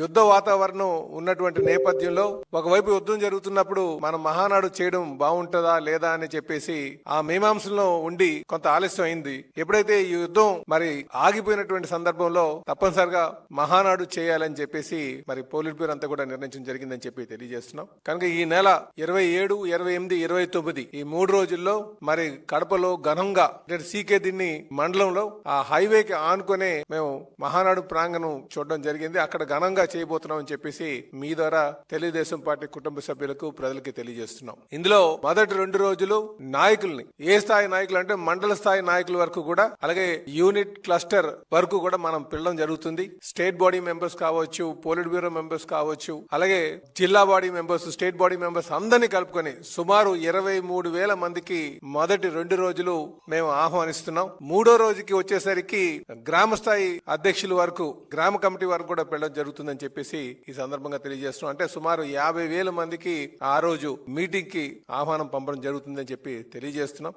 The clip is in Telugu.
యుద్ధ వాతావరణం ఉన్నటువంటి నేపథ్యంలో ఒకవైపు యుద్ధం జరుగుతున్నప్పుడు మనం మహానాడు చేయడం బాగుంటుందా లేదా అని చెప్పేసి ఆ మీమాంసలో ఉండి కొంత ఆలస్యం అయింది. ఎప్పుడైతే ఈ యుద్ధం మరి ఆగిపోయినటువంటి సందర్భంలో తప్పనిసరిగా మహానాడు చేయాలని చెప్పేసి మరి పోలిట్ బ్యూరో అంతా కూడా నిర్ణయించడం జరిగిందని చెప్పి తెలియజేస్తున్నాం. కనుక ఈ నెల 27, 28, 29 ఈ 3 రోజుల్లో మరి కడపలో ఘనంగా సీకే దిన్ని మండలంలో ఆ హైవేకి ఆనుకునే మేము మహానాడు ప్రాంగణం చూడడం జరిగింది. అక్కడ ఘనంగా చేయబోతున్నాం అని చెప్పేసి మీ ద్వారా తెలుగుదేశం పార్టీ కుటుంబ సభ్యులకు ప్రజలకి తెలియజేస్తున్నాం. ఇందులో మొదటి 2 రోజులు నాయకుల్ని ఏ స్థాయి నాయకులు అంటే మండల స్థాయి నాయకుల వరకు కూడా అలాగే యూనిట్ క్లస్టర్ వరకు కూడా మనం పిలవడం జరుగుతుంది. స్టేట్ బాడీ మెంబర్స్ కావచ్చు, పోలిట్ బ్యూరో మెంబర్స్ కావచ్చు, అలాగే జిల్లా body members, state body members అందరినీ కలుపుకొని సుమారు 23,000 మందికి మొదటి 2 రోజులు మేము ఆహ్వానిస్తున్నాం. 3వ రోజుకి వచ్చేసరికి గ్రామ స్థాయి అధ్యక్షుల వరకు, గ్రామ కమిటీ వరకు కూడా పెళ్ళడం జరుగుతుందని చెప్పేసి ఈ సందర్భంగా తెలియజేస్తున్నాం. అంటే సుమారు 50,000 మందికి ఆ రోజు మీటింగ్ కి ఆహ్వానం పంపడం జరుగుతుందని చెప్పి తెలియజేస్తున్నాం.